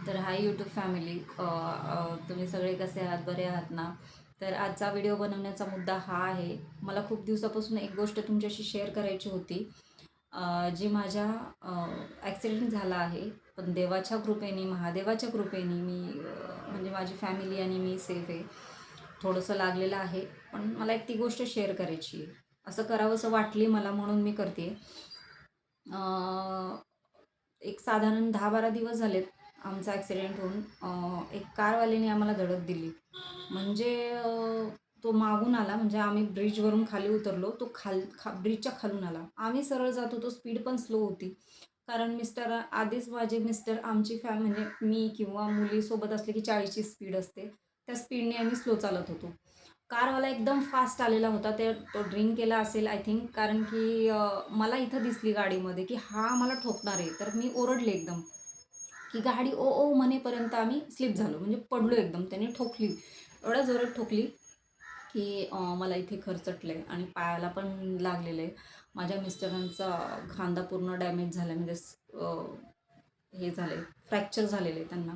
तर hi YouTube family, तुम्ही सगळे कसे आहात, बरे आहात ना? तर आजचा व्हिडिओ बनवण्याचा मुद्दा हा आहे. मला खूप दिवसापासून एक गोष्ट तुमच्याशी शेअर करायची होती, जी माझ्या ॲक्सिडेंट झाला आहे. पण देवाच्या कृपेने, महादेवाच्या कृपेने मी म्हणजे माझी फॅमिली आणि मी सेफ आहे. थोडंसं लागलेलं आहे, पण मला एक ती गोष्ट शेअर करायची आहे. असं करावंसं वाटली मला म्हणून मी करते. एक साधारण 10-12 दिवस झालेत आमचा ॲक्सिडेंट होऊन. एक कारवाल्याने आम्हाला धडक दिली. म्हणजे तो मागून आला, म्हणजे आम्ही ब्रिजवरून खाली उतरलो. तो ब्रिजच्या खालून आला. आम्ही सरळ जात होतो, स्पीड पण स्लो होती. कारण आधीच माझे मिस्टर आमची म्हणजे मी किंवा मुली सोबत असले की 40ची स्पीड असते. त्या स्पीडने आम्ही स्लो चालत होतो. कारवाला एकदम फास्ट आलेला होता. तो ड्रिंक केला असेल आय थिंक, कारण की मला इथं दिसली गाडीमध्ये की हा मला ठोकणार आहे. तर मी ओरडले एकदम, की गाडी ओ ओ म्हणेपर्यंत आम्ही स्लिप झालो, म्हणजे पडलो एकदम. त्याने ठोकली, एवढ्या जोरात ठोकली की मला इथे खरचटलं आणि पायाला पण लागलेलं आहे. माझ्या मिस्टरांचा खांदा पूर्ण डॅमेज झाला, म्हणजे हे झाले, फ्रॅक्चर झालेले त्यांना.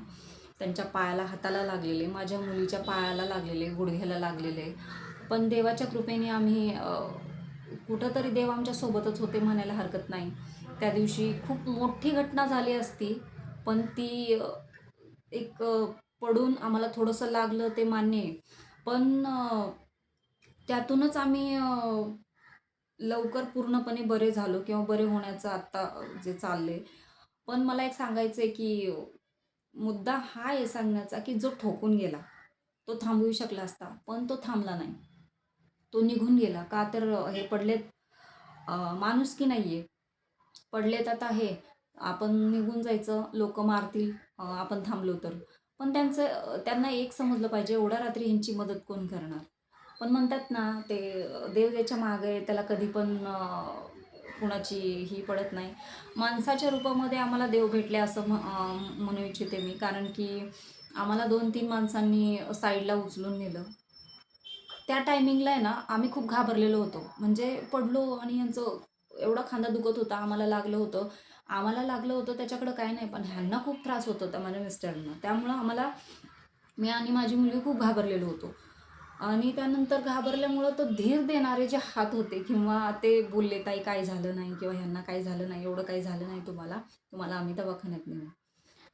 त्यांच्या पायाला, हाताला लागलेले, माझ्या मुलीच्या पायाला लागलेले, गुडघ्याला लागलेले. पण देवाच्या कृपेने आम्ही कुठंतरी देव आमच्या सोबतच होते म्हणायला हरकत नाही. त्या दिवशी खूप मोठी घटना झाली असती, पण ती पडून आम्हाला थोडंसं लागलं ते मान्य आहे. पण त्यातूनच आम्ही लवकर पूर्णपणे बरे झालो किंवा बरे होण्याचं आत्ता जे चाललंय. पण मला एक सांगायचं आहे, की मुद्दा हा आहे सांगण्याचा, की जो ठोकून गेला, तो थांबवू शकला असता, पण तो थांबला नाही. तो निघून गेला. का तर हे पडलेत, माणुसकी नाही आहे. पडलेत आता हे, आपण निघून जायचं, लोकं मारतील आपण थांबलो तर. पण त्यांना एक समजलं पाहिजे, एवढ्या रात्री ह्यांची मदत कोण करणार? पण म्हणतात ना, ते देव ज्याच्या मागे आहे त्याला कधी पण कुणाची ही पडत नाही. माणसाच्या रूपामध्ये आम्हाला देव भेटले असं म्हणू इच्छिते मी. कारण की आम्हाला 2-3 माणसांनी साईडला उचलून नेलं. त्या टायमिंगला आहे ना, आम्ही खूप घाबरलेलो होतो. म्हणजे पडलो आणि ह्यांचं एवढा खांदा दुखत होता, आम्हाला लागलं होतं. आम्हाला लागलं होतं त्याच्याकडं काही नाही, पण ह्यांना खूप त्रास होत होता माझ्या मिस्टरांना. त्यामुळं मी आणि माझी मुलगी खूप घाबरलेलो होतो. आणि त्यानंतर घाबरल्यामुळं तो धीर देणारे जे हात होते किंवा ते बोलले, "ताई काही झालं नाही" किंवा "ह्यांना काही झालं नाही, एवढं काही झालं नाही तुम्हाला. तुम्हाला आम्ही दवाखान्यात नेऊ."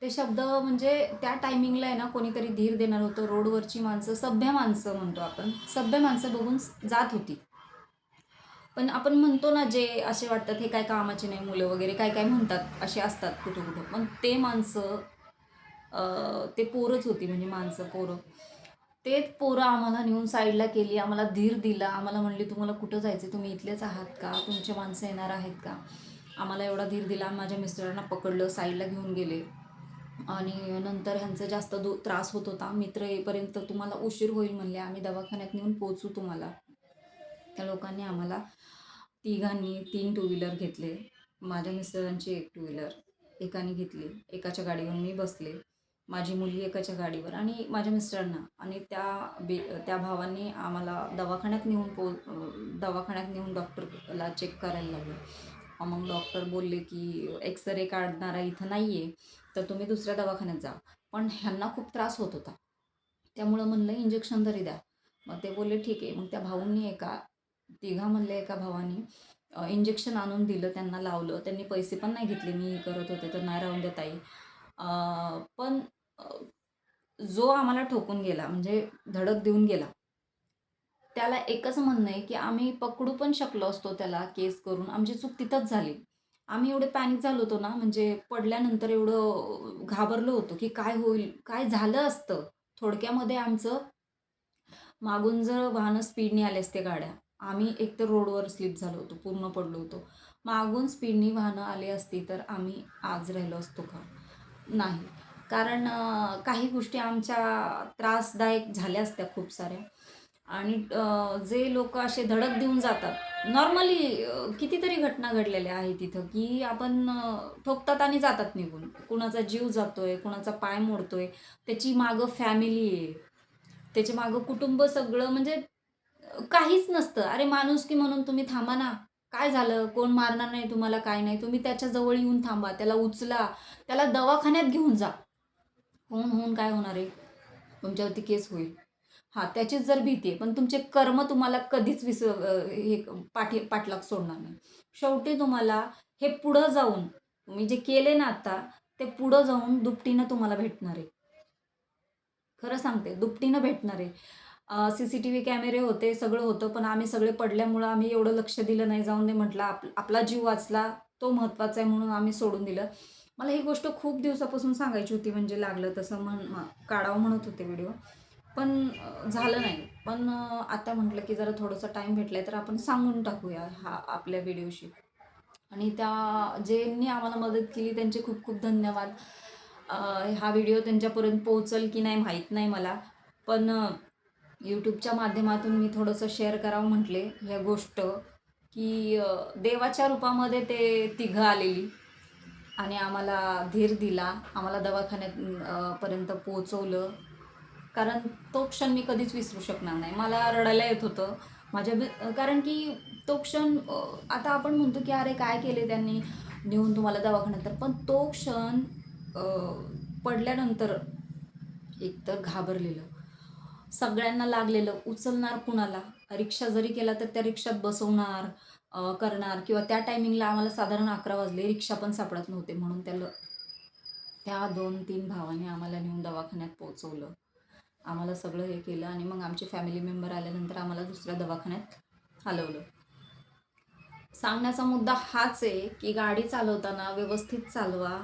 ते शब्द म्हणजे त्या टायमिंगला आहे ना, कोणीतरी धीर देणार होतं. रोडवरची माणसं, सभ्य माणसं म्हणतो आपण, सभ्य माणसं बघून जात होती. पण आपण म्हणतो ना, जे असे वाटतात हे काय कामाचे नाही मुलं वगैरे काय काय म्हणतात, असे असतात कुठं-कुठं. पण ते माणसं, ते पोरच होती, म्हणजे माणसं, पोरं. तेच पोरं आम्हाला नेऊन साईडला केली, आम्हाला धीर दिला. आम्हाला म्हणली, "तुम्हाला कुठं जायचं? तुम्ही इथलेच आहात का? तुमचे माणसं येणार आहेत का?" आम्हाला एवढा धीर दिला. माझ्या मिस्टरांना पकडलं, साईडला घेऊन गेले. आणि नंतर ह्यांचा जास्त त्रास होत होता. मित्र येईपर्यंत तुम्हाला उशीर होईल म्हणले. आम्ही दवाखान्यात नेऊन पोहोचू तुम्हाला. त्या लोकांनी आम्हाला तिघांनी 3 टू व्हीलर घेतले. माझ्या मिस्टरांची 1 टू व्हीलर एकाने घेतली. एकाच्या गाडीवर मी बसले. माझी मुलगी एकाच्या गाडीवर आणि माझ्या मिस्टरांना, आणि त्या भावांनी आम्हाला दवाखान्यात नेऊन डॉक्टरला चेक करायला लावलं. मग डॉक्टर बोलले, की एक्स-रे काढणारा इथं नाही आहे, तर तुम्ही दुसऱ्या दवाखान्यात जा. पण ह्यांना खूप त्रास होत होता. त्यामुळं म्हणलं इंजेक्शन तरी द्या. मग ते बोलले ठीक आहे. मग त्या भाऊंनी तिघामधल्या एका भावानी इंजेक्शन आणून दिलं, त्यांना लावलं. त्यांनी पैसे पण नाही घेतले. मी हे करत होते तर, "नाही राहून द्या ताई." पण जो आम्हाला ठोकून गेला, म्हणजे धडक देऊन गेला, त्याला एकच म्हणणं आहे, की आम्ही पकडू पण शकलो असतो त्याला केस करून. आमची चूक तिथंच झाली. आम्ही एवढे पॅनिक झालो होतो ना, म्हणजे पडल्यानंतर एवढं घाबरलो होतो, की काय होईल? काय झालं असतं? थोडक्यामध्ये आमचं, मागून जर वाहनं स्पीडने आले असते गाड्या, आम्ही एकतर रोडवर स्लिप झालो होतो, पूर्ण पडलो होतो. मागून स्पीडनी वाहनं आली असती तर आम्ही आज राहिलो असतो का? नाही. कारण काही गोष्टी आमच्या त्रासदायक झाल्या असत्या खूप साऱ्या. आणि जे लोकं असे धडक देऊन जातात, नॉर्मली कितीतरी घटना घडलेल्या आहेत तिथं, की आपण ठोकतात आणि जातात निघून. कुणाचा जीव जातोय, कुणाचा पाय मोडतोय, त्याची मागं फॅमिली आहे, त्याच्या मागं कुटुंब सगळं, म्हणजे काहीच नसतं. अरे माणुसकी म्हणून तुम्ही थांबा ना. काय झालं? कोण मारणार नाही तुम्हाला, काय नाही. तुम्ही त्याच्या जवळ येऊन थांबा, त्याला उचला, त्याला दवाखान्यात घेऊन जा. होऊन काय होणार आहे? तुमच्यावरती केस होईल. हां, त्याचीच जर भीती आहे, पण तुमचे कर्म तुम्हाला कधीच हे पाठलाग सोडणार नाही. शेवटी तुम्हाला हे पुढं जाऊन तुम्ही जे केले ना आता, ते पुढं जाऊन दुपटीनं तुम्हाला भेटणार आहे. खरं सांगते, दुपटीनं भेटणार आहे. CCTV कॅमेरे होते, सगळं होतं, पण आम्ही सगळे पडल्यामुळं आम्ही एवढं लक्ष दिलं नाही. जाऊन दे म्हटलं, आपला जीव वाचला, तो महत्त्वाचा आहे म्हणून आम्ही सोडून दिलं. मला ही गोष्ट खूप दिवसापासून सांगायची होती, म्हणजे लागलं तसं काढावं म्हणत होते व्हिडिओ. पण झालं नाही. पण आता म्हटलं, की जरा थोडासा टाईम भेटलाय, तर आपण सांगून टाकूया आपल्या व्हिडिओशी. आणि ज्यांनी आम्हाला मदत केली त्यांचे खूप खूप धन्यवाद. हा व्हिडिओ त्यांच्यापर्यंत पोहोचल की नाही माहीत नाही मला. पण यूट्यूबच्या माध्यमातून मी थोडंसं शेअर करावं म्हटले ह्या गोष्ट, की देवाच्या रूपामध्ये ते तिघं आलेली आणि आम्हाला धीर दिला, आम्हाला दवाखान्यात पर्यंत पोहोचवलं. कारण तो क्षण मी कधीच विसरू शकणार नाही. मला रडायला येत होतं. कारण की तो क्षण, आता आपण म्हणतो की अरे काय केले त्यांनी नेऊन तुम्हाला दवाखान्यात, पण तो क्षण अ, पडल्यानंतर एकतर घाबरलेलं, सगळ्यांना लागलेलं, उचलणार कुणाला? रिक्षा जरी केला तर त्या रिक्षात बसवणार, करणार, किंवा त्या टायमिंगला आम्हाला साधारण 11 वाजले, रिक्षा पण सापडत नव्हते, म्हणून त्या 2-3 भावांनी आम्हाला नेऊन दवाखान्यात पोहोचवलं. आम्हाला सगळं हे केलं आणि मग आमचे फॅमिली मेंबर आल्यानंतर आम्हाला दुसऱ्या दवाखान्यात हलवलं. सांगण्याचा मुद्दा हाच आहे, की गाडी चालवताना व्यवस्थित चालवा.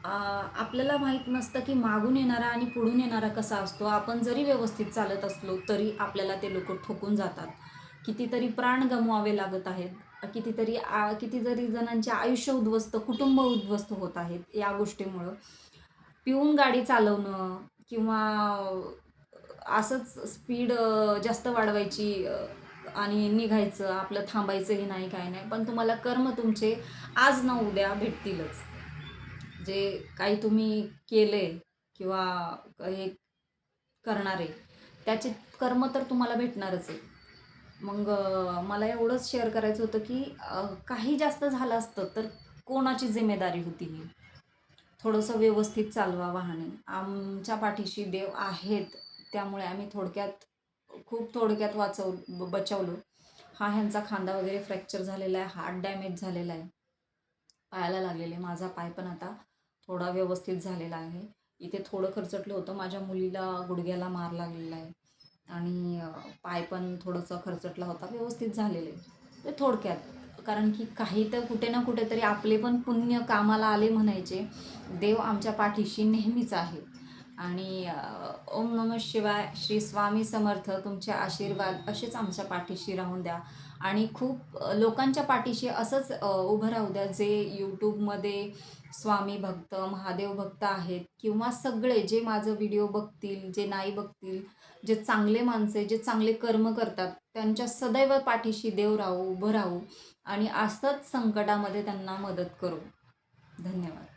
आपल्याला माहीत नसतं, की मागून येणारा आणि पुढून येणारा कसा असतो. आपण जरी व्यवस्थित चालत असलो, तरी आपल्याला ते लोकं ठोकून जातात. कितीतरी प्राण गमवावे लागत आहेत. कितीतरी जणांचे आयुष्य उद्ध्वस्त, कुटुंब उद्ध्वस्त होत आहेत या गोष्टीमुळं. पिऊन गाडी चालवणं किंवा असंच स्पीड जास्त वाढवायची, आणि निघायचं, आपलं थांबायचंही नाही, काय नाही. पण तुम्हाला कर्म तुमचे आज ना उद्या भेटतीलच. जे काही तुम्ही केले किंवा हे करणार आहे, त्याचे कर्म तर तुम्हाला भेटणारच आहे. मग मला एवढंच शेअर करायचं होतं, की काही जास्त झालं असतं तर कोणाची जिम्मेदारी होती ही? थोडंसं व्यवस्थित चालवा वाहने. आमच्या पाठीशी देव आहेत, त्यामुळे आम्ही खूप थोडक्यात बचावलो. ह्यांचा खांदा वगैरे फ्रॅक्चर झालेला आहे, हात डॅमेज झालेला आहे, पायाला लागलेले. माझा पाय पण आता थोडा व्यवस्थित झालेला आहे. इथे थोडं खरचटलं होतं. माझ्या मुलीला गुडघ्याला मार लागलेला आहे आणि पाय पण थोडंसं खरचटला होता. व्यवस्थित झालेलं आहे. ते थोडक्यात. कारण की काही तर कुठे ना कुठेतरी आपले पण पुण्य कामाला आले म्हणायचे. देव आमच्या पाठीशी नेहमीच आहे. आणि ओम नमः शिवाय, श्री स्वामी समर्थ. तुमचे आशीर्वाद असेच आमच्या पाठीशी राहून द्या आणि खूप लोकांच्या पाठीशी असंच उभं राहू द्या, जे यूट्यूबमध्ये स्वामी भक्त, महादेव भक्त आहेत, किंवा सगळे जे माझं व्हिडिओ बघतील, जे नाही बघतील, जे चांगले माणसे, जे चांगले कर्म करतात, त्यांच्या सदैव पाठीशी देव राहू, उभं राहू आणि असंच संकटामध्ये त्यांना मदत करू. धन्यवाद.